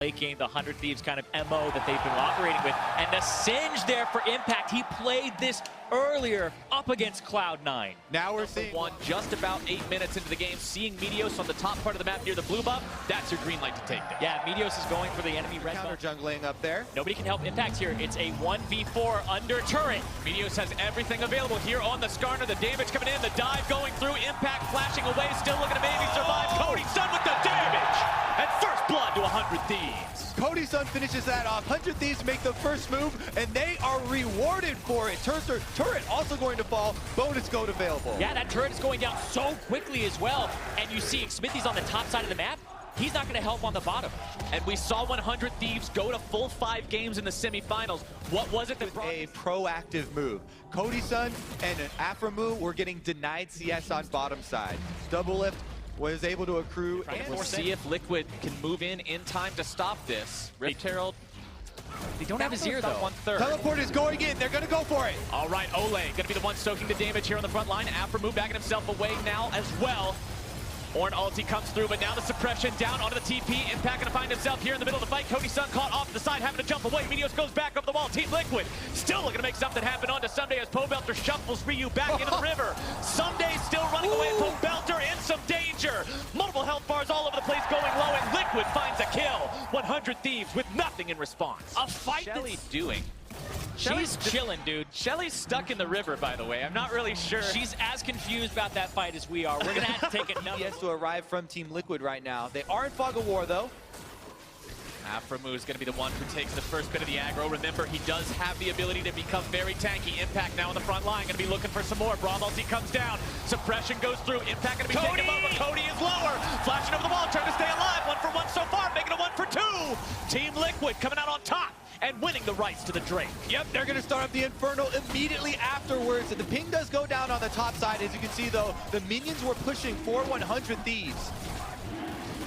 late game, the 100 Thieves kind of MO that they've been operating with. And the Singe there for impact. He played this earlier up against Cloud9. Now we're seeing one just about 8 minutes into the game, seeing Meteos on the top part of the map near the blue buff. That's your green light to take that. Yeah, Meteos is going for the enemy red counter buff. jungling up there. Nobody can help impact here. It's a 1v4 under turret. Meteos has everything available here on the Skarner. The damage coming in, the dive going through, impact flashing away, still looking to maybe survive. Cody Sun with the damage! And first blood to 100 Thieves. Cody Sun finishes that off. 100 Thieves make the first move, and they are rewarded for it. Turret also going to fall. Bonus gold available. Yeah, that turret is going down so quickly as well. And you see Smithy's on the top side of the map. He's not going to help on the bottom. And we saw 100 Thieves go to full 5 games in the semifinals. What was it that brought a proactive move? Cody Sun and an Aframu were getting denied CS on bottom side. Double lift was able to accrue. We'll see if Liquid can move in time to stop this. Rift Herald. They don't have a zero though. 1/3. Teleport is going in. They're going to go for it. All right, Ole going to be the one soaking the damage here on the front line. Aframu backing himself away now as well. Ornn ulti comes through, but now the suppression down onto the TP. Impact gonna find himself here in the middle of the fight. Cody Sun caught off the side, having to jump away. Meteos goes back over the wall. Team Liquid still looking to make something happen onto Someday as Pobelter shuffles Ryu back into the river. Someday still running away. Pobelter in some danger. Multiple health bars all over the place going low, and Liquid finds a kill. 100 Thieves with nothing in response. A fight Shelly doing. She's chilling, dude. Shelly's stuck in the river, by the way. I'm not really sure. She's as confused about that fight as we are. We're going to have to take another. He has to arrive from Team Liquid right now. They are in fog of war, though. Aframu is going to be the one who takes the first bit of the aggro. Remember, he does have the ability to become very tanky. Impact now on the front line. Going to be looking for some more. Braum ulti comes down. Suppression goes through. Impact going to be taken above, but Cody is lower. Flashing over the wall, trying to stay alive. 1 for 1 so far, making it 1 for 2. Team Liquid coming out on top and winning the rights to the Drake. Yep, they're going to start up the Inferno immediately afterwards. And the ping does go down on the top side. As you can see, though, the minions were pushing for 100 Thieves.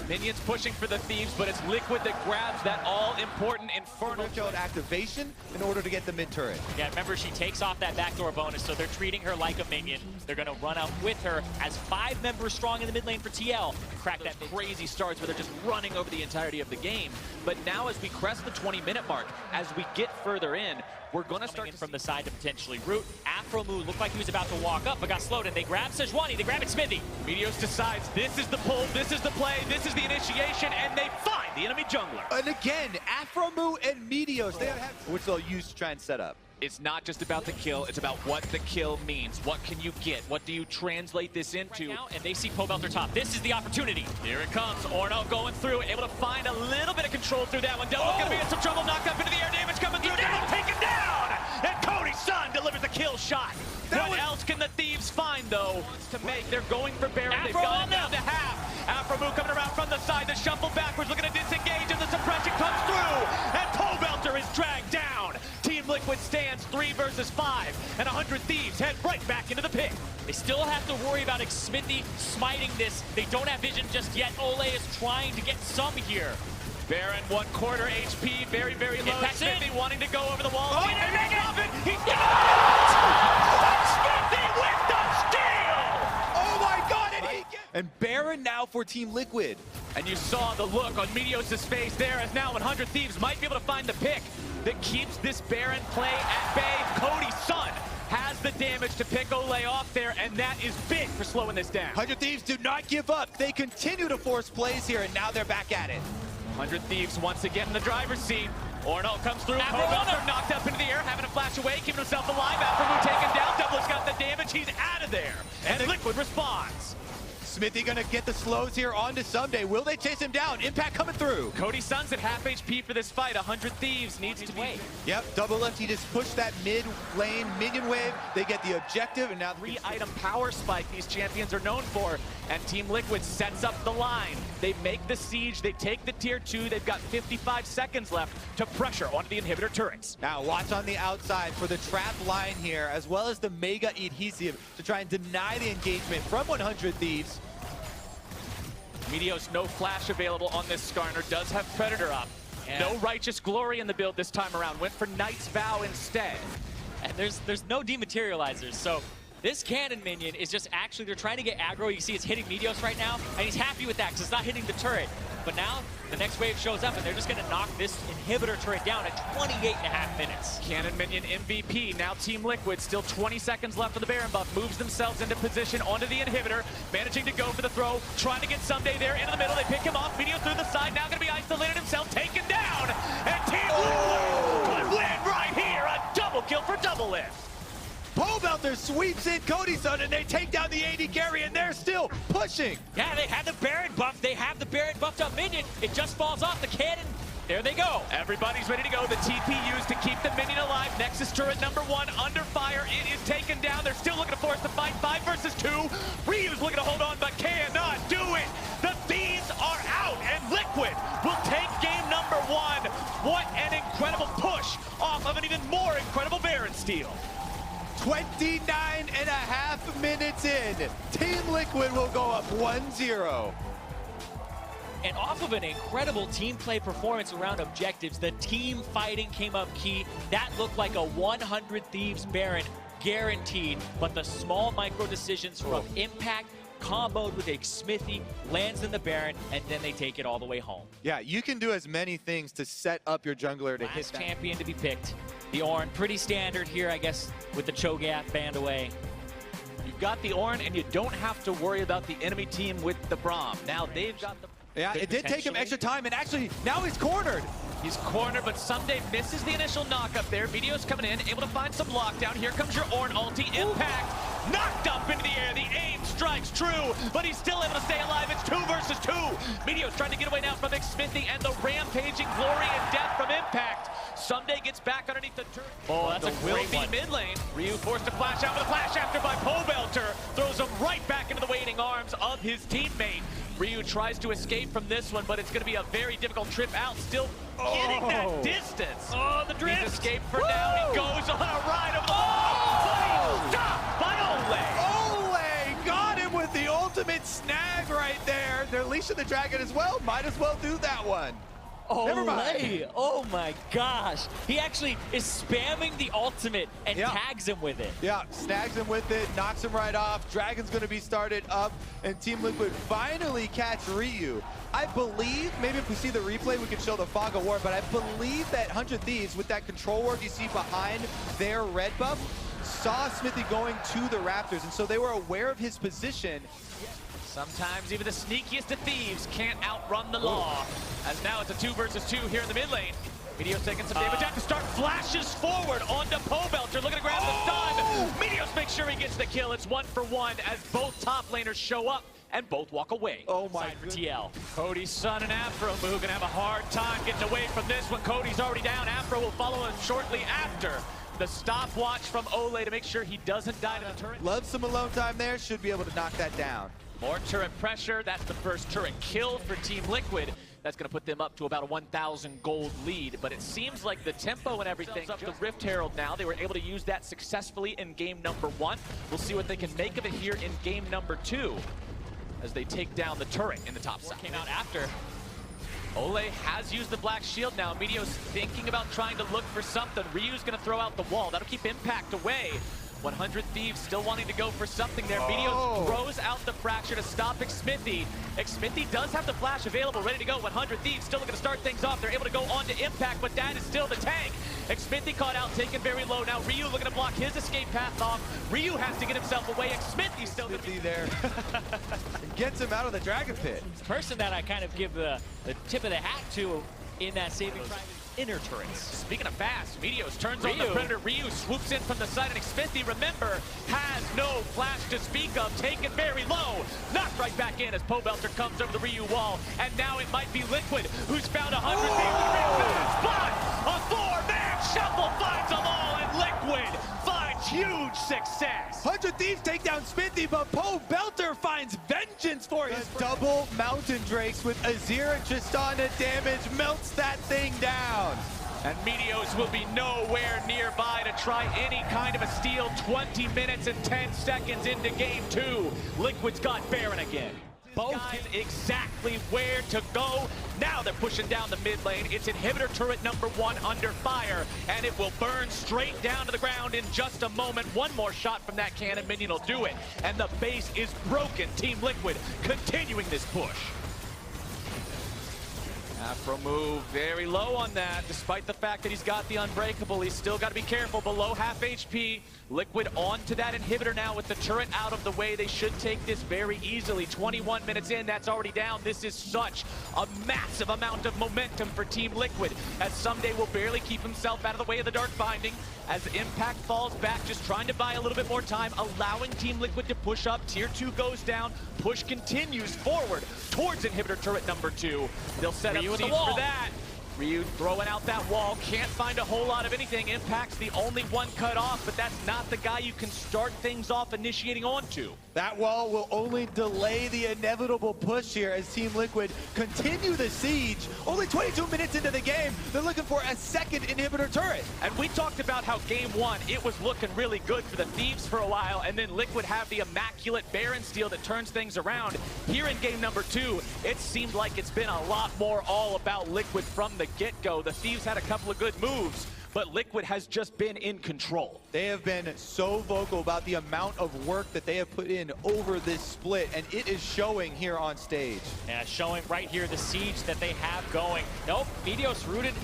Minions pushing for the Thieves, but it's Liquid that grabs that all-important Inferno. Activation in order to get the mid-turret. Yeah, remember, she takes off that backdoor bonus, so they're treating her like a minion. They're going to run out with her as 5 members strong in the mid lane for TL. Crack that crazy starts where they're just running over the entirety of the game. But now as we crest the 20-minute mark, as we get further in, we're going to start from the side to potentially root. Aframu looked like he was about to walk up, but got slowed, and they grab Sejuani, they grab it Smithy. Meteos decides this is the pull, this is the play, this is the initiation, and they find the enemy jungler. And again, Aframu and Meteos, they have, which they'll use to try and set up. It's not just about the kill, it's about what the kill means. What can you get? What do you translate this into? Right now, and they see Pobelter top. This is the opportunity. Here it comes. Ornn going through, able to find a little bit of control through that one. Devil's gonna be in some trouble, knocked up into the air, damage coming through. Devil taken down! And Cody Sun delivers the kill shot. What else can the Thieves find, though, to make? They're going for Baron. They've got him down to half. Aframu coming around from the side, the shuffle backwards, looking to disengage, and the suppression comes through. And Pobelter is dragged down. Team Liquid stands 3 versus 5, and 100 Thieves head right back into the pit. They still have to worry about Smithy smiting this. They don't have vision just yet. Ole is trying to get some here. Baron 1/4 HP, very, very low. Smithy wanting to go over the wall. Oh, He's got it! Smithy with the steal! Oh my god, and Baron now for Team Liquid. And you saw the look on Meteos' face there, as now 100 Thieves might be able to find the pick that keeps this Baron play at bay. Cody Sun has the damage to pick Ole off there, and that is big for slowing this down. 100 Thieves do not give up. They continue to force plays here, and now they're back at it. 100 Thieves once again in the driver's seat. Ornn comes through. Pobelter knocked up into the air, having to flash away, keeping himself alive. Aframu taken down. Double's got the damage. He's out of there. And Liquid responds. Smithy gonna get the slows here onto Someday. Will they chase him down? Impact coming through. Cody Sun's at half HP for this fight. 100 Thieves needs to be. Yep, double left. He just pushed that mid lane minion wave. They get the objective, and now 3-item power spike these champions are known for. And Team Liquid sets up the line. They make the siege. They take the tier 2. They've got 55 seconds left to pressure onto the inhibitor turrets. Now watch on the outside for the trap line here, as well as the mega adhesive to try and deny the engagement from 100 Thieves. Meteos, no flash available on this Skarner. Does have Predator up. Yeah. No Righteous Glory in the build this time around. Went for Knight's Vow instead. And there's no dematerializers, so this cannon minion is just actually, they're trying to get aggro. You see it's hitting Meteos right now, and he's happy with that because it's not hitting the turret. But now the next wave shows up and they're just going to knock this inhibitor turret down at 28.5 minutes. Cannon Minion MVP, now Team Liquid, still 20 seconds left on the Baron buff, moves themselves into position onto the inhibitor, managing to go for the throw, trying to get Someday there into the middle. They pick him off, Meteor through the side, now going to be isolated himself, taken down, and Team Liquid could win right here, a double kill for Double Lift. Pobelter sweeps in Cody Sun and they take down the AD carry and they're still pushing. Yeah, they had the Baron buff. They have the Baron buffed up minion. It just falls off the cannon. There they go. Everybody's ready to go. The TP used to keep the minion alive. Nexus turret number 1 under fire. It is taken down. They're still looking to force the fight. 5 versus 2. Ryu's looking to hold on but cannot do it. The Thieves are out and Liquid will take game number 1. What an incredible push off of an even more incredible Baron steal. 29.5 minutes in, Team Liquid will go up 1-0. And off of an incredible team play performance around objectives, the team fighting came up key. That looked like a 100 Thieves Baron guaranteed, but the small micro decisions from Impact comboed with a Smithy, lands in the Baron, and then they take it all the way home. Yeah, you can do as many things to set up your jungler to hit Last that. champion to be picked. The Ornn, pretty standard here, I guess, with the Cho'Gath banned away. You've got the Ornn, and you don't have to worry about the enemy team with the Braum. Now they've got the... Yeah, it did take him extra time, and actually, now he's cornered. He's cornered, but Someday misses the initial knock up there. Meteor's coming in, able to find some lockdown. Here comes your Ornn ulti. Impact knocked up into the air. The aim strikes true, but he's still able to stay alive. It's 2 versus 2. Meteor's trying to get away now from Smithy and the rampaging glory and death from Impact. Someday gets back underneath the turret. Oh, that's a great one. Mid lane. Ryu forced to flash out with a flash after by Pobelter. Throws him right back into the waiting arms of his teammate. Ryu tries to escape from this one, but it's going to be a very difficult trip out. Still getting that distance. Oh, the drift. He's escaped for now. He goes on a ride over the Stop by Ole got him with the ultimate snag right there. They're leashing the dragon as well. Might as well do that one. Never mind. Oh my gosh. He actually is spamming the ultimate and tags him with it. Yeah, snags him with it, knocks him right off. Dragon's going to be started up, and Team Liquid finally catch Ryu. I believe, maybe if we see the replay, we can show the Fog of War, but I believe that 100 Thieves, with that control ward you see behind their red buff, saw Smithy going to the Raptors, and so they were aware of his position. Sometimes even the sneakiest of thieves can't outrun the law. As now it's a 2 versus 2 here in the mid lane. Meteor's taking some damage at the start, flashes forward onto Pobelter, looking to grab the stun. Meteor's makes sure he gets the kill. It's 1 for 1 as both top laners show up and both walk away. Oh my for TL. Cody's son and Afro Move gonna have a hard time getting away from this one. Cody's already down. Afro will follow him shortly after. The stopwatch from Ole to make sure he doesn't die to the turret. Love some alone time there, should be able to knock that down. More turret pressure. That's the first turret kill for Team Liquid. That's going to put them up to about a 1,000 gold lead. But it seems like the tempo and everything up the Rift Herald now. They were able to use that successfully in game number 1. We'll see what they can make of it here in game number 2 as they take down the turret in the top side. Came out after. Ole has used the Black Shield now. Meteor's thinking about trying to look for something. Ryu's going to throw out the wall. That'll keep Impact away. 100 Thieves still wanting to go for something there. Meteor throws out the Fracture to stop Xmithy. Xmithy does have the flash available, ready to go. 100 Thieves still looking to start things off. They're able to go on to Impact, but that is still the tank. Xmithy caught out, taken very low. Now Ryu looking to block his escape path off. Ryu has to get himself away. Xmithy still going to be there. Gets him out of the Dragon Pit. The person that I kind of give the tip of the hat to in that saving private inner turrets. Speaking of fast, Meteos turns on the Predator. Ryu swoops in from the side, and Xmithy, remember, has no flash to speak of. Taken very low. Knocked right back in as Pobelter comes over the Ryu wall. And now it might be Liquid, who's found 100 Thieves. But a 4-man shuffle finds them all, and Liquid finds huge success. 100 Thieves take down Smithy, but Pobelter finds vengeance for his double Mountain Drakes with Azir and Tristana damage, melts that thing down. And Meteos will be nowhere nearby to try any kind of a steal. 20 minutes and 10 seconds into game 2. Liquid's got Baron again. Both guys exactly where to go. Now they're pushing down the mid lane. It's inhibitor turret number 1 under fire, and it will burn straight down to the ground in just a moment. One more shot from that cannon minion will do it, and the base is broken. Team Liquid continuing this push. Afro move very low on that. Despite the fact that he's got the unbreakable, he's still got to be careful. Below half HP. Liquid onto that inhibitor now with the turret out of the way. They should take this very easily. 21 minutes in, that's already down. This is such a massive amount of momentum for Team Liquid, as Someday will barely keep himself out of the way of the Dark Binding. As Impact falls back, just trying to buy a little bit more time, allowing Team Liquid to push up. Tier 2 goes down. Push continues forward towards inhibitor turret number 2. They'll set up siege for that. Ryu throwing out that wall, can't find a whole lot of anything. Impact's the only one cut off, but that's not the guy you can start things off initiating onto. That wall will only delay the inevitable push here as Team Liquid continue the siege. Only 22 minutes into the game, they're looking for a second inhibitor turret. And we talked about how game 1, it was looking really good for the Thieves for a while, and then Liquid have the immaculate Baron steal that turns things around. Here in game number 2, it seemed like it's been a lot more all about Liquid from the get-go. The Thieves had a couple of good moves, but Liquid has just been in control. They have been so vocal about the amount of work that they have put in over this split, and it is showing here on stage. Yeah, showing right here the siege that they have going. Nope, Meteos rooted,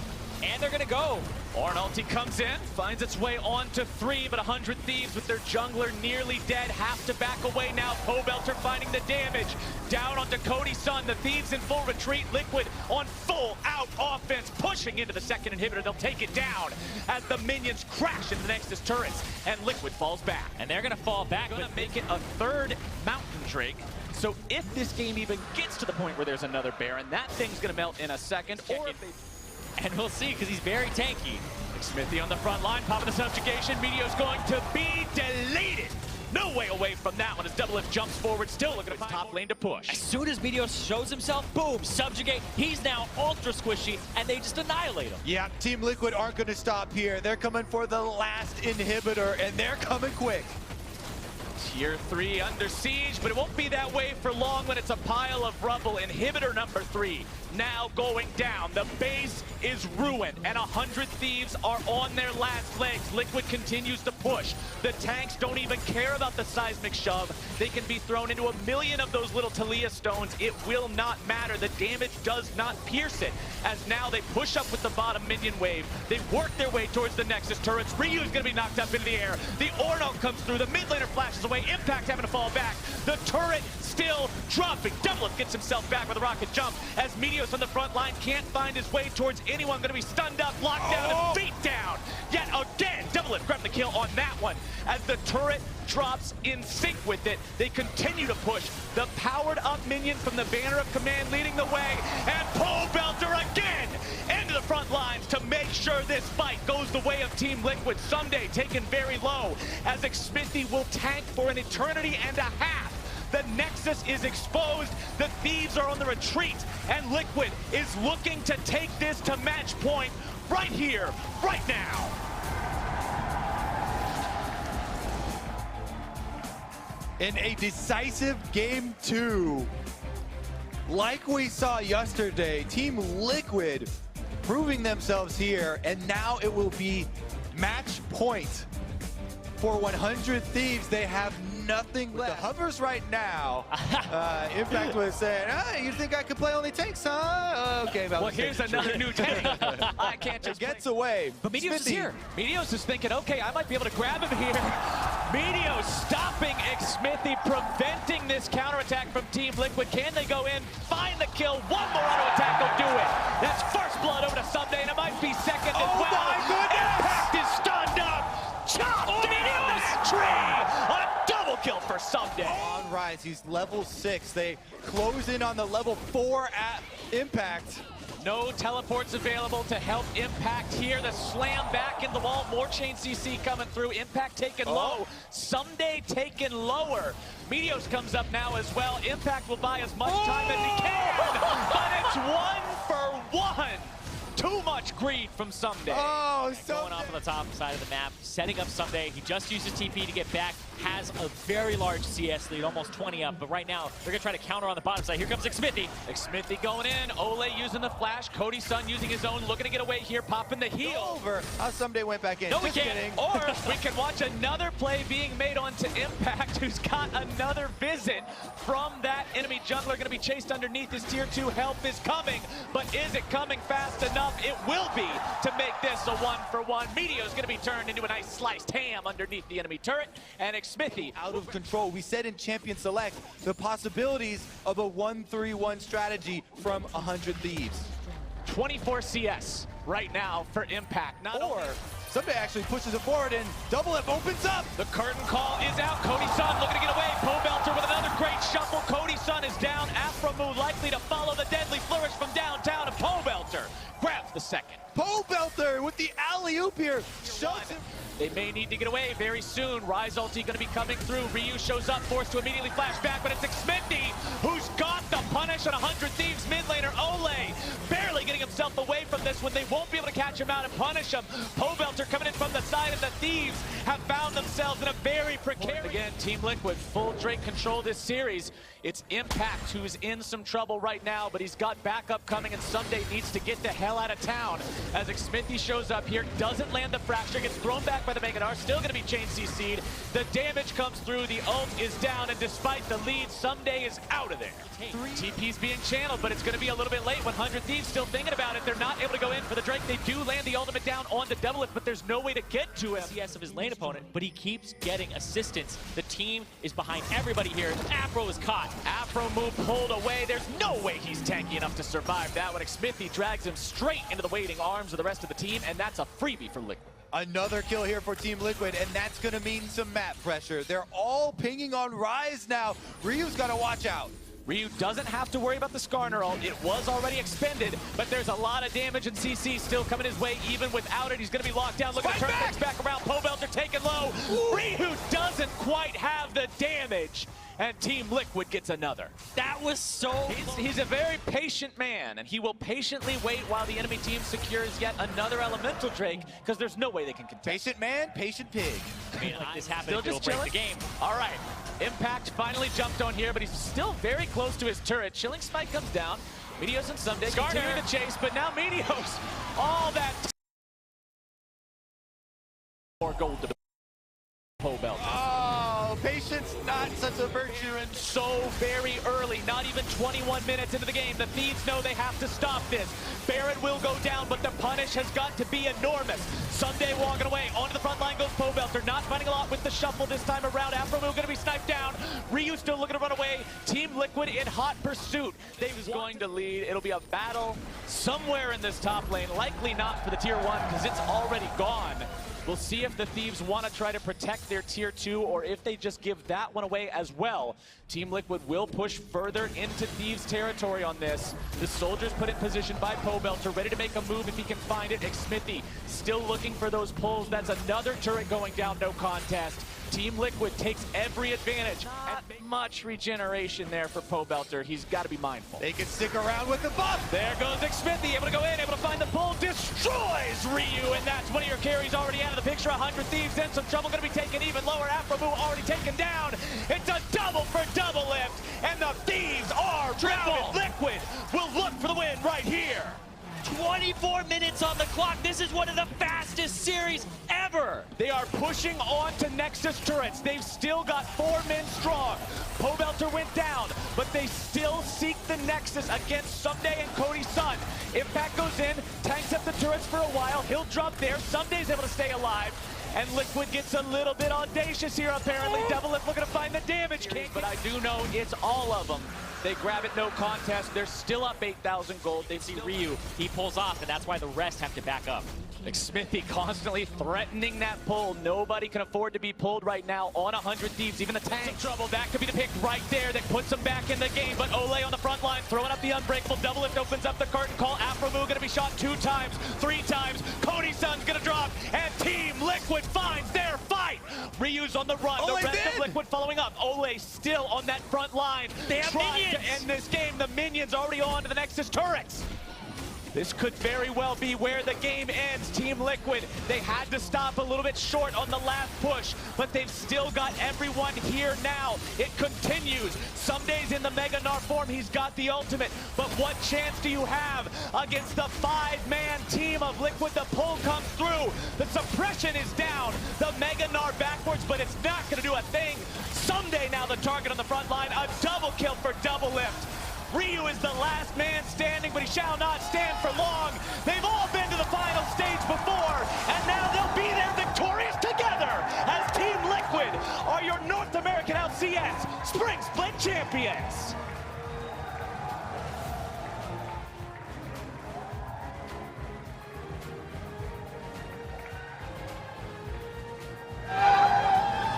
and they're gonna go. Ornn ulti comes in, finds its way on to 3, but 100 Thieves with their jungler nearly dead have to back away now. Pobelter finding the damage. Down onto Cody Sun, the Thieves in full retreat. Liquid on full out offense, pushing into the second inhibitor. They'll take it down as the minions crash into the Nexus turrets, and Liquid falls back. And they're gonna fall back, Gonna make it a third Mountain Drake. So if this game even gets to the point where there's another Baron, that thing's gonna melt in a second. Or if they... And we'll see, because he's very tanky. Smithy on the front line, popping the subjugation. Meteo's going to be deleted. No way away from that one as Doublelift jumps forward, still looking at his top lane to push. As soon as Meteos shows himself, boom, subjugate. He's now ultra squishy, and they just annihilate him. Yeah, Team Liquid aren't going to stop here. They're coming for the last inhibitor, and they're coming quick. Tier 3 under siege, but it won't be that way for long when it's a pile of rubble. Inhibitor number 3 now going down. The base is ruined, and 100 Thieves are on their last legs. Liquid continues to push. The tanks don't even care about the seismic shove. They can be thrown into a million of those little Talia stones. It will not matter. The damage does not pierce it, as now they push up with the bottom minion wave. They work their way towards the Nexus turrets. Ryu is going to be knocked up into the air. The Ornn ult comes through. The mid laner flashes away. Impact having to fall back. The turret still dropping. Doublelift gets himself back with a rocket jump as Meteos on the front line can't find his way towards anyone. Going to be stunned up, locked down, and beat down. Yet again, Doublelift grabbed the kill on that one as the turret drops in sync with it. They continue to push. The powered up minion from the banner of command leading the way, and Pobelter again into the front lines to make sure this fight goes the way of Team Liquid. Someday taken very low as Smithy will tank for an eternity and a half. The Nexus is exposed, the Thieves are on the retreat, and Liquid is looking to take this to match point right here, right now. In a decisive game 2, like we saw yesterday, Team Liquid proving themselves here, and now it will be match point for 100 Thieves. They have nothing left. The hovers right now, Impact was saying, you think I could play only tanks, huh? Okay, well, here's another new tank. I can't just gets away. But Meteos is here. Meteos is thinking, okay, I might be able to grab him here. Meteos stopping Smithy, preventing this counterattack from Team Liquid. Can they go in, find the kill? One more auto attack will do it. That's first blood over to Someday, and it might be second as well. Oh my goodness! Impact is stunned up. Chopped down this tree. A double kill for Someday. On Rise, he's level 6. They close in on the level 4 at Impact. No teleports available to help Impact here. The slam back in the wall. More chain CC coming through. Impact taken low. Someday taken lower. Meteos comes up now as well. Impact will buy as much time as he can. But it's 1 for 1. Too much greed from Someday. Oh, Going off on the top side of the map, setting up Someday. He just uses TP to get back. Has a very large CS lead, almost 20 up. But right now, they're going to try to counter on the bottom side. Here comes Xmithy. Xmithy going in. Ole using the flash. Cody Sun using his own. Looking to get away here. Popping the heel. Over. How Someday went back in. No, we Just can't. kidding. Or we can watch another play being made onto Impact, who's got another visit from that enemy jungler. Going to be chased underneath. His tier 2 help is coming. But is it coming fast enough? It will be to make this a 1-for-1. Meteo's going to be turned into a nice sliced ham underneath the enemy turret. And Xmithy Out of control. We said in Champion Select the possibilities of a 1-3-1 strategy from 100 Thieves. 24 CS right now for Impact. Or Someday actually pushes it forward and Double F opens up. The curtain call is out. Cody Sun looking to get away. Pobelter with another great shuffle. Cody Sun is down. Afromu likely to follow the deadly flourish from downtown. And Pobelter grabs the second. Pobelter with the alley-oop here. Shoves him. They may need to get away very soon. Rise ulti going to be coming through. Ryu shows up, forced to immediately flash back, but it's Xmithy who's got the punish on 100 Thieves mid laner. Ole barely getting himself away from this when they won't be able to catch him out and punish him. Pobelter coming in from the side, and the Thieves have found themselves in a very precarious... Again, Team Liquid, full Drake control this series. It's Impact who's in some trouble right now, but he's got backup coming, and Someday needs to get the hell out of town. As Xmithy shows up here, doesn't land the fracture, gets thrown back by the Megadar, still going to be chain CC'd. The damage comes through, the ult is down, and despite the lead, Someday is out of there. TP's being channeled, but it's going to be a little bit late. 100 Thieves still thinking about it. They're not able to go in for the Drake. They do land the ultimate down on the Double Lift, but there's no way to get to him. CS of his lane opponent, but he keeps getting assistance. The team is behind everybody here. Afro is caught. Afro move pulled away. There's no way he's tanky enough to survive that one. Xmithy drags him straight into the waiting arms of the rest of the team, and that's a freebie for Liquid. Another kill here for Team Liquid, and that's going to mean some map pressure. They're all pinging on Rise now. Ryu's got to watch out. Ryu doesn't have to worry about the Skarner ult. It was already expended, but there's a lot of damage, and CC still coming his way even without it. He's going to be locked down. Look at the turn things back around. Pobelter taken low. Ooh. Ryu doesn't quite have the damage, and Team Liquid gets another. That was so He's a very patient man, and he will patiently wait while the enemy team secures yet another elemental Drake, because there's no way they can contest. Patient man, patient pig. I mean, like this happened, Still it'll just break chilling? the game. All right, Impact finally jumped on here, but he's still very close to his turret. Chilling Spike comes down. Meteos and Someday continue the chase, but now Meteos, all that more gold to Pobelter. Oh, patience, not such a virtue. And So very early, not even 21 minutes into the game. The Thieves know they have to stop this. Baron will go down, but the punish has got to be enormous. Someday walking away. Onto the front line goes Pobelter. Not finding a lot with the shuffle this time around. Afromu going to be sniped down. Ryu still looking to run away. Team Liquid in hot pursuit. They's going to lead. It'll be a battle somewhere in this top lane. Likely not for the tier 1 because it's already gone. We'll see if the Thieves want to try to protect their tier 2 or if they just give that one away as well. Team Liquid will push further into Thieves territory on this. The soldiers put in position by Pobelter, ready to make a move if he can find it. Xmithy still looking for those pulls. That's another turret going down, no contest. Team Liquid takes every advantage. Not much regeneration there for Pobelter. He's got to be mindful. they can stick around with the buff. There goes Xmithy, able to go in, able to find the pull, destroys Ryu, and that's one of your carries already out of the picture. 100 Thieves in some trouble, going to be taken even lower. Afromu already taken down. It's a double for double lift, and the Thieves are triple. Liquid will look for the win right here. 24 minutes on the clock. This is one of the fastest series ever. They are pushing on to Nexus turrets. They've still got 4 men strong. Pobelter went down, but they still seek the Nexus against Someday and Cody Sun. Impact goes in, tanks up the turrets for a while. He'll drop there. Someday's able to stay alive. And Liquid gets a little bit audacious here, apparently. Double Lift looking to find the damage king, but I do know it's all of them. They grab it, no contest. They're still up 8,000 gold. They see Ryu. He pulls off, and that's why the rest have to back up. Xmithy constantly threatening that pull. Nobody can afford to be pulled right now on 100 Thieves. Even the tank. Some trouble. That could be the pick right there that puts them back in the game. But Ole on the front line, throwing up the unbreakable. Double Lift opens up the curtain call. Afromu going to be shot 2 times, 3 times. Cody Sun's going to drop, and Team Liquid finds their fight. Ryu's on the run. The rest of Liquid following up. Ole still on that front line. They have trying minions to end this game. The minions already on to the Nexus turrets. This could very well be where the game ends. Team Liquid, they had to stop a little bit short on the last push, but they've still got everyone here now. It continues. Some days in the Mega Gnar form, he's got the ultimate, but what chance do you have against the 5-man team of Liquid? The pull comes through. The suppression is down. The Mega Gnar backwards, but it's not going to do a thing. Someday now the target on the front line, a double kill for Double Lift. Ryu is the last man standing, but he shall not stand for long. They've all been to the final stage before, and now they'll be there victorious together as Team Liquid are your North American LCS Spring Split champions.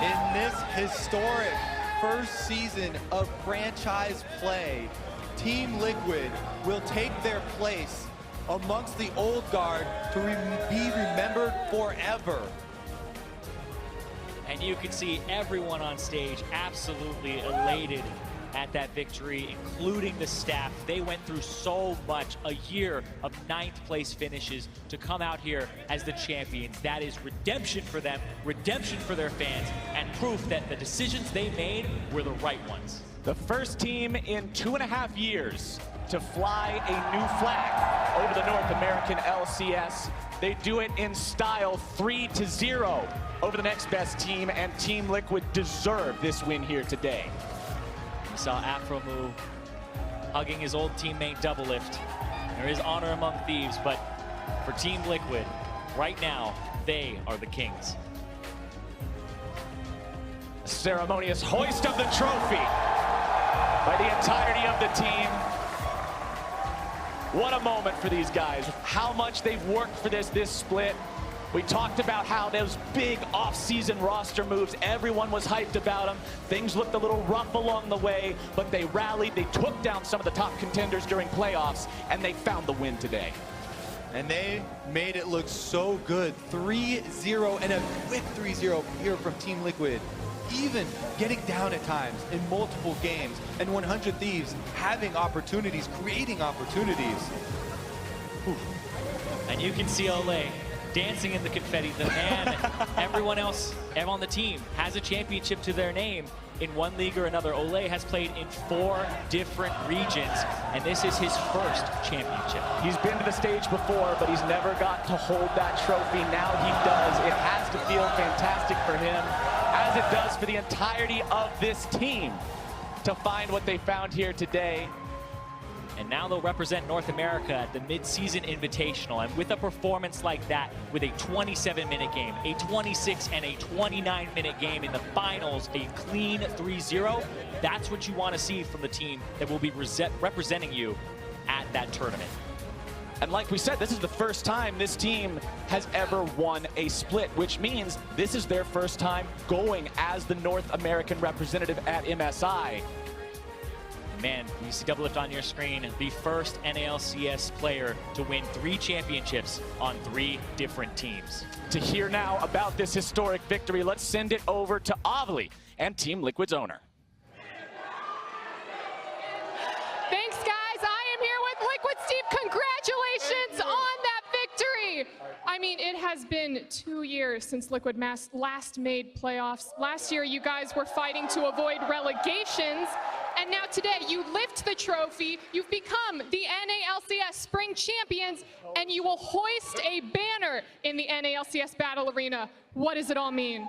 In this historic first season of franchise play, Team Liquid will take their place amongst the old guard to be remembered forever. And you can see everyone on stage absolutely elated at that victory, including the staff. They went through so much, a year of 9th place finishes to come out here as the champions. That is redemption for them, redemption for their fans, and proof that the decisions they made were the right ones. The first team in 2.5 years to fly a new flag over the North American LCS. They do it in style, 3-0 over the next best team, and Team Liquid deserve this win here today. We saw Afromu hugging his old teammate Double Lift. There is honor among Thieves, but for Team Liquid, right now, they are the kings. Ceremonious hoist of the trophy by the entirety of the team. What a moment for these guys. How much they've worked for this split. We talked about how those big off-season roster moves, everyone was hyped about them. Things looked a little rough along the way, but they rallied, they took down some of the top contenders during playoffs, and they found the win today. And they made it look so good. 3-0 and a quick 3-0 here from Team Liquid. Even getting down at times in multiple games, and 100 Thieves having opportunities, creating opportunities. Whew. And you can see Ole dancing in the confetti. The man, everyone else on the team has a championship to their name in one league or another. Ole has played in 4 different regions, and this is his first championship. He's been to the stage before, but he's never got to hold that trophy. Now he does. It has to feel fantastic for him, as it does for the entirety of this team, to find what they found here today. And now they'll represent North America at the mid-season invitational. And with a performance like that, with a 27-minute game, a 26 and a 29-minute game in the finals, a clean 3-0, that's what you want to see from the team that will be representing you at that tournament. And like we said, this is the first time this team has ever won a split, which means this is their first time going as the North American representative at MSI. Man, you see Double Lift on your screen, the first NALCS player to win 3 championships on 3 different teams. To hear now about this historic victory, let's send it over to Avli and Team Liquid's owner. Thanks, guys. I am here with Liquid Steve. Congratulations on that victory. I mean, it has been 2 years since Liquid last made playoffs. Last year, you guys were fighting to avoid relegations. And now today, you lift the trophy, you've become the NALCS Spring Champions, and you will hoist a banner in the NALCS Battle Arena. What does it all mean?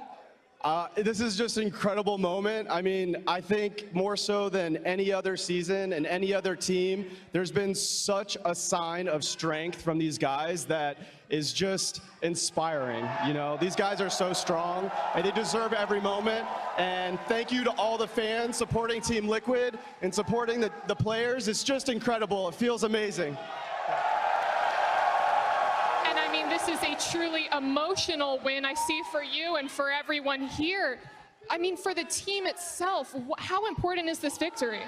This is just an incredible moment. I mean, I think more so than any other season and any other team, there's been such a sign of strength from these guys that is just inspiring. You know, these guys are so strong and they deserve every moment. And thank you to all the fans supporting Team Liquid and supporting the players. It's just incredible. It feels amazing. This is a truly emotional win, I see, for you and for everyone here. I mean, for the team itself, how important is this victory?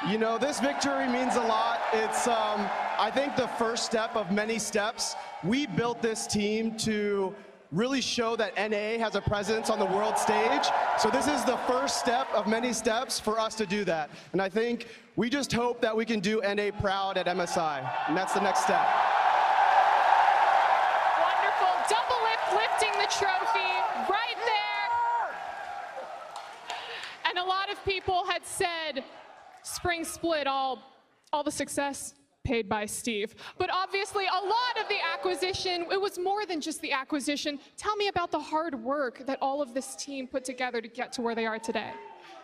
You know, this victory means a lot. It's, I think, the first step of many steps. We built this team to really show that NA has a presence on the world stage. So this is the first step of many steps for us to do that. And I think we just hope that we can do NA proud at MSI, and that's the next step. trophy right there. And a lot of people had said, spring split, all the success paid by Steve. But obviously, a lot of the acquisition, it was more than just the acquisition. Tell me about the hard work that all of this team put together to get to where they are today.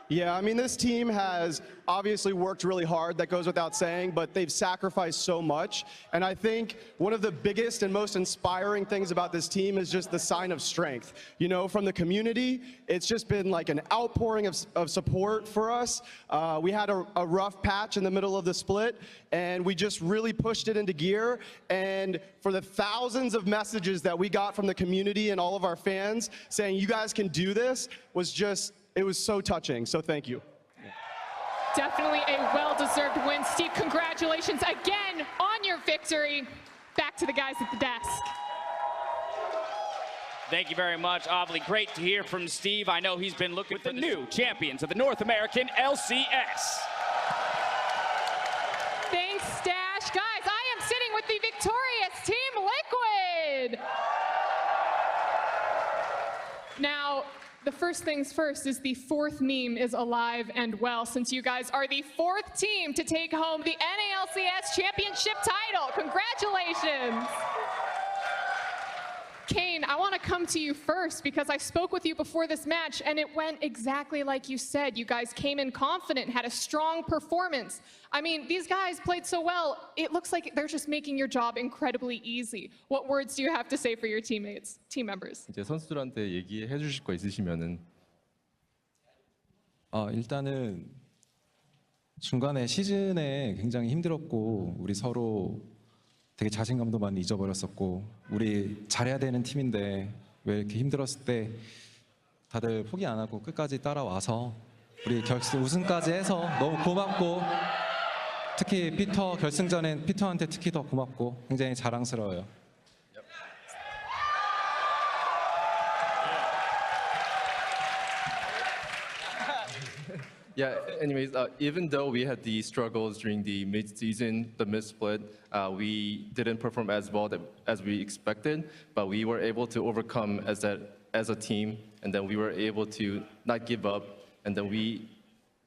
Yeah, I mean, this team has obviously worked really hard, that goes without saying, but they've sacrificed so much. And I think one of the biggest and most inspiring things about this team is just the sign of strength. You know, from the community, it's just been like an outpouring of support for us. We had a rough patch in the middle of the split, and we just really pushed it into gear. And for the thousands of messages that we got from the community and all of our fans saying, you guys can do this, was just, it was so touching, so thank you. Definitely a well-deserved win. Steve, congratulations again on your victory. Back to the guys at the desk. Thank you very much, Avli. Great to hear from Steve. I know he's been looking for the new champions of the North American LCS. Thanks, Stash. Guys, I am sitting with the victorious Team Liquid. Now, the first things first is the fourth meme is alive and well, since you guys are the fourth team to take home the NALCS championship title. Congratulations. Kane, I want to come to you first because I spoke with you before this match and it went exactly like you said. You guys came in confident, had a strong performance. I mean, these guys played so well, it looks like they're just making your job incredibly easy. What words do you have to say for your teammates, team members? 이제 선수들한테 얘기해 주실 거 있으시면은 일단은 중간에 시즌에 굉장히 힘들었고 우리 서로 되게 자신감도 많이 잊어버렸었고 우리 잘해야 되는 팀인데 왜 이렇게 힘들었을 때 다들 포기 안 하고 끝까지 따라와서 우리 우승까지 해서 너무 고맙고 특히 결승전엔 피터한테 특히 더 고맙고 굉장히 자랑스러워요. Yeah, anyways, even though we had the struggles during the mid-season, the mid-split, we didn't perform as well as we expected, but we were able to overcome as a team, and then we were able to not give up, and then we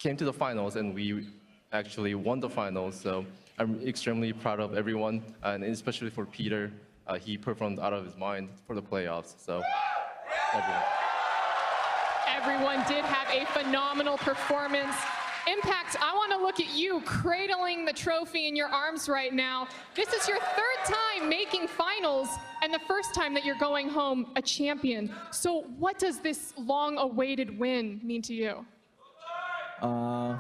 came to the finals, and we actually won the finals, so I'm extremely proud of everyone, and especially for Peter. He performed out of his mind for the playoffs, so everyone. Everyone did have a phenomenal performance. Impact, I want to look at you cradling the trophy in your arms right now. This is your third time making finals and the first time that you're going home a champion. So what does this long-awaited win mean to you? Can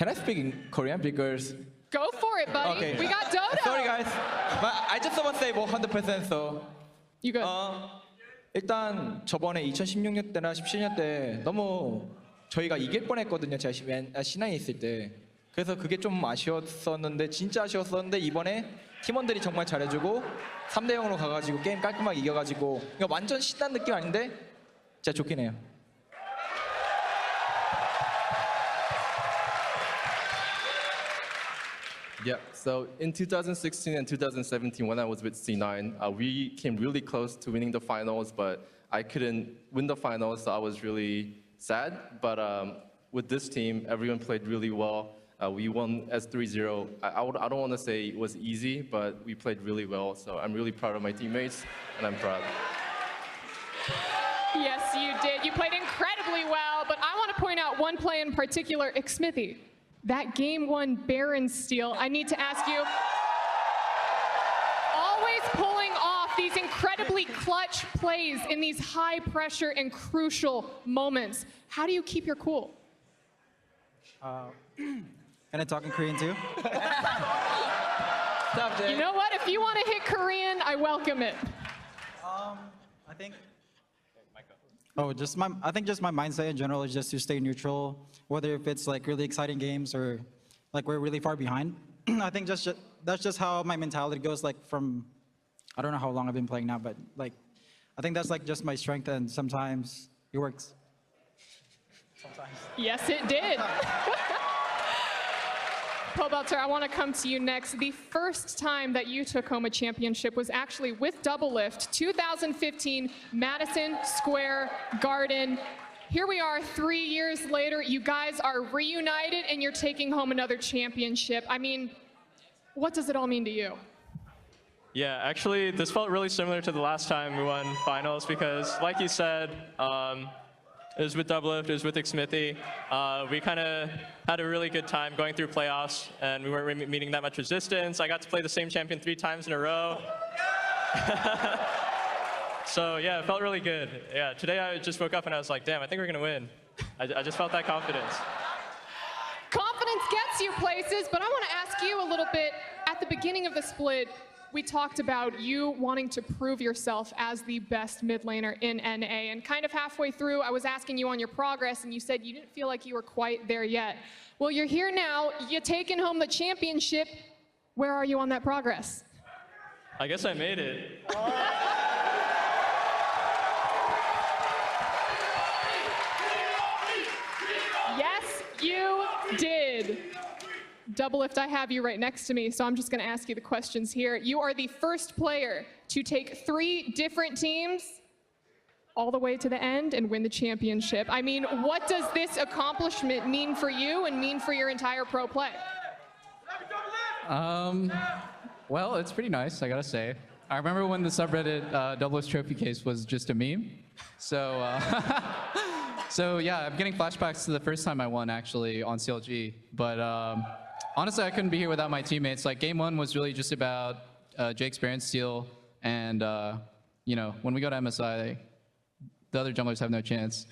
I speak in Korean because Go for it, buddy. Okay. We got Dodo. sorry guys, but I just want to say 100% so. You good? 일단 저번에 2016년 때나 17년 때 너무 저희가 이길 뻔했거든요. 제가 C9에 있을 때. 그래서 그게 좀 아쉬웠었는데 진짜 아쉬웠었는데 이번에 팀원들이 정말 잘해주고 3대0으로 가가지고 게임 깔끔하게 이겨가지고 그러니까 완전 신난 느낌 아닌데 진짜 좋긴 해요. Yeah, so in 2016 and 2017, when I was with C9, we came really close to winning the finals, but I couldn't win the finals, so I was really sad. But with this team, everyone played really well. We won as 3-0. I don't want to say it was easy, but we played really well, so I'm really proud of my teammates, and I'm proud. Yes, you did. You played incredibly well, but I want to point out one play in particular, Xmithy. That game one Baron steal, I need to ask you, always pulling off these incredibly clutch plays in these high pressure and crucial moments. How do you keep your cool? Can I talk in Korean too? You know what? If you want to hit Korean, I welcome it. I think. Oh, I think just my mindset in general is just to stay neutral, whether if it's like really exciting games or like we're really far behind. I think that's just how my mentality goes. Like from, I don't know how long I've been playing now, but like, I think that's like just my strength, and sometimes it works. Sometimes. Yes, it did. Pobelter, I want to come to you next. The first time that you took home a championship was actually with Double Lift, 2015, Madison Square Garden. Here we are 3 years later. You guys are reunited and you're taking home another championship. I mean, what does it all mean to you? Yeah, actually, this felt really similar to the last time we won finals because, like you said, it was with Double Lift, it was with Xmithy. We kind of had a really good time going through playoffs, and we weren't meeting that much resistance. I got to play the same champion 3 times in a row. So yeah, it felt really good. Yeah, today I just woke up and I was like, damn, I think we're gonna win. I just felt that confidence. Confidence gets you places, but I want to ask you a little bit. At the beginning of the split, we talked about you wanting to prove yourself as the best mid laner in NA, and kind of halfway through, I was asking you on your progress, and you said you didn't feel like you were quite there yet. Well, you're here now, you're taking home the championship. Where are you on that progress? I guess I made it. Yes, you did. Double Lift, I have you right next to me, so I'm just going to ask you the questions here. You are the first player to take 3 different teams all the way to the end and win the championship. I mean, what does this accomplishment mean for you and mean for your entire pro play? Well, it's pretty nice, I gotta say. I remember when the subreddit Double Lift trophy case was just a meme. So, so yeah, I'm getting flashbacks to the first time I won actually on CLG. But honestly, I couldn't be here without my teammates. Like game 1 was really just about Jake's Baron Steal, and you know, when we go to MSI, the other junglers have no chance.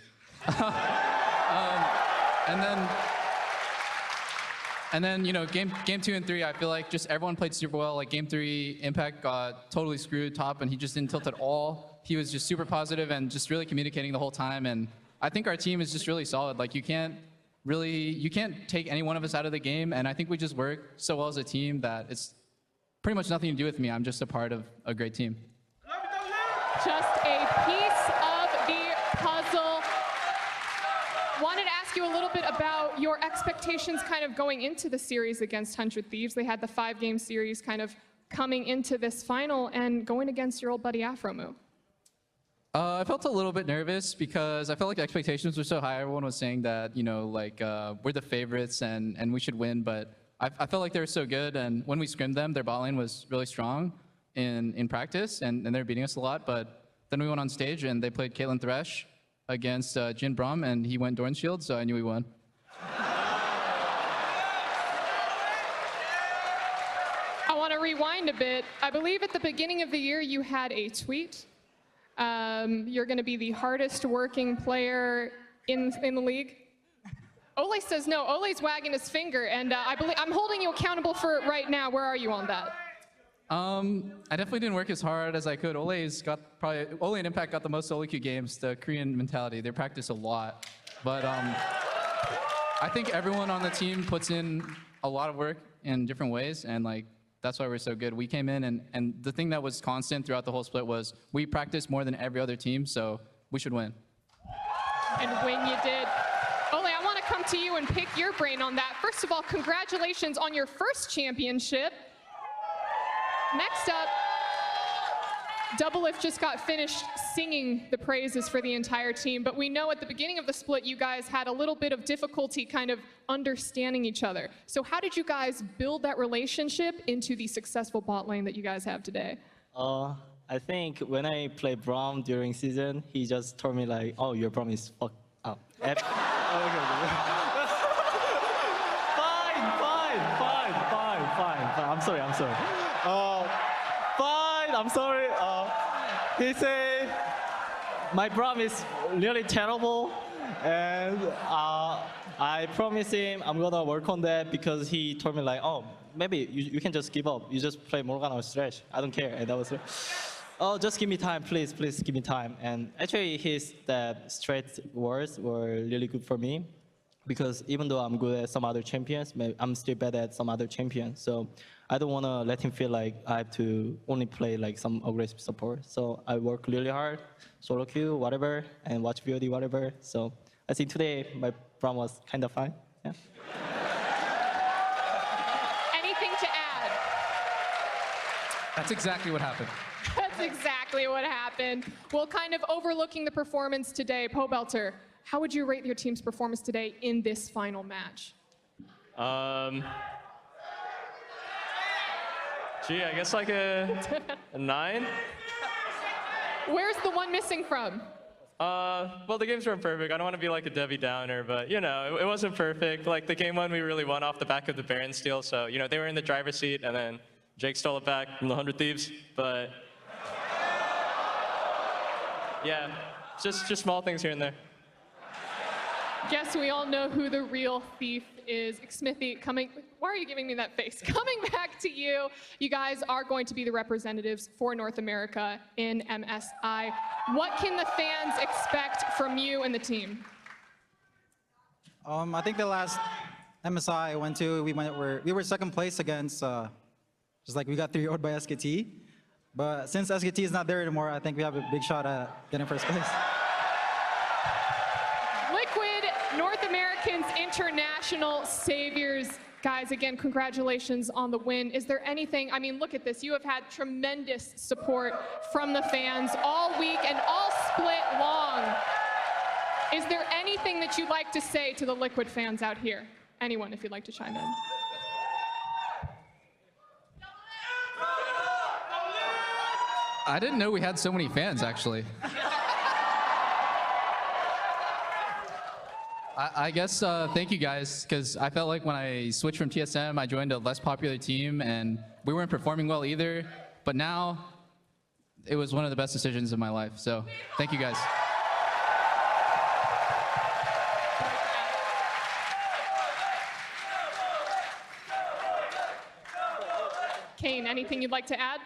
And then, you know, game 2 and 3, I feel like just everyone played super well. Like game 3, Impact got totally screwed top, and he just didn't tilt at all. He was just super positive and just really communicating the whole time. And I think our team is just really solid. Like you can't take any one of us out of the game. And I think we just work so well as a team that it's pretty much nothing to do with me. I'm just a part of a great team. Just a piece of the puzzle. Wanted to ask you a little bit about your expectations kind of going into the series against 100 Thieves. They had the 5-game series kind of coming into this final and going against your old buddy Afromu. I felt a little bit nervous because I felt like the expectations were so high. Everyone was saying that, you know, like we're the favorites and we should win, but I felt like they were so good, and when we scrimmed them, their bot lane was really strong in practice, and they were beating us a lot, but then we went on stage and they played Caitlyn Thresh against Jin Brum, and he went Dorn Shield, so I knew we won. I want to rewind a bit. I believe at the beginning of the year you had a tweet. You're going to be the hardest working player in the league. Ole says no. Ole's wagging his finger, and I'm holding you accountable for it right now. Where are you on that? I definitely didn't work as hard as I could. Ole and Impact got the most solo queue games, the Korean mentality. They practice a lot. But I think everyone on the team puts in a lot of work in different ways, and like that's why we're so good. We came in, and the thing that was constant throughout the whole split was we practiced more than every other team, so we should win. And when you did. Ole, I want to come to you and pick your brain on that. First of all, congratulations on your first championship. Next up, Double Lift just got finished singing the praises for the entire team, but we know at the beginning of the split you guys had a little bit of difficulty kind of understanding each other. So how did you guys build that relationship into the successful bot lane that you guys have today? I think when I played Braum during season, he just told me like, oh, your Braum is fucked up. Fine. I'm sorry. I'm sorry. He said my Braum is really terrible, and I promised him I'm gonna work on that because he told me like, oh, maybe you can just give up. You just play Morgana or Thresh. I don't care. And that was, oh, just give me time, please give me time. And actually, his straight words were really good for me, because even though I'm good at some other champions, I'm still bad at some other champions. So I don't want to let him feel like I have to only play like some aggressive support. So I work really hard, solo queue, whatever, and watch VOD, whatever. So I think today my Braum was kind of fine. Yeah. That's exactly what happened. That's exactly what happened. Well, kind of overlooking the performance today, Pobelter, how would you rate your team's performance today in this final match? Gee, I guess like a 9. Where's the one missing from? Well, the games weren't perfect. I don't want to be like a Debbie Downer, but you know, it wasn't perfect. Like the game one, we really won off the back of the Baron steal. So you know, they were in the driver's seat, and then Jake stole it back from the 100 Thieves. But yeah, just small things here and there. Guess we all know who the real thief is. Smithy, why are you giving me that face? Coming back to you, you guys are going to be the representatives for North America in MSI. What can the fans expect from you and the team? I think the last MSI I went to, we were second place against, just like we got 3-0'd by SKT. But since SKT is not there anymore, I think we have a big shot at getting first place. Liquid, North Americans international saviors. Guys, again, congratulations on the win. Is there anything, I mean, look at this. You have had tremendous support from the fans all week and all split long. Is there anything that you'd like to say to the Liquid fans out here? Anyone, if you'd like to chime in. I didn't know we had so many fans, actually. I guess thank you guys, because I felt like when I switched from TSM, I joined a less popular team, and we weren't performing well either. But now, it was one of the best decisions of my life. So thank you guys. Kane, anything you'd like to add?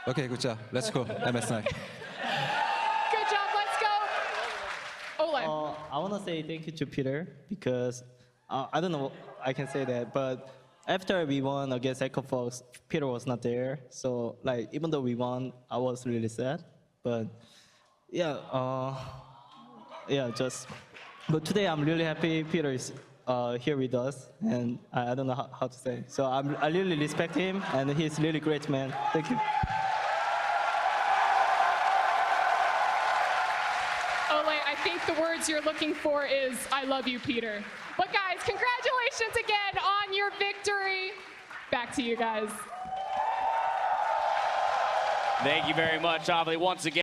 Okay, good job. Let's go, MSI. Good job, let's go. Ole. I want to say thank you to Peter because I don't know I can say that, but after we won against Echo Fox, Peter was not there. So like even though we won, I was really sad. But yeah, but today I'm really happy Peter is here with us, and I don't know how to say. So I really respect him, and he's really great man. Thank you. Ole, I think the words you're looking for is, I love you, Peter. But guys, congratulations again on your victory. Back to you guys. Thank you very much, Avli, once again.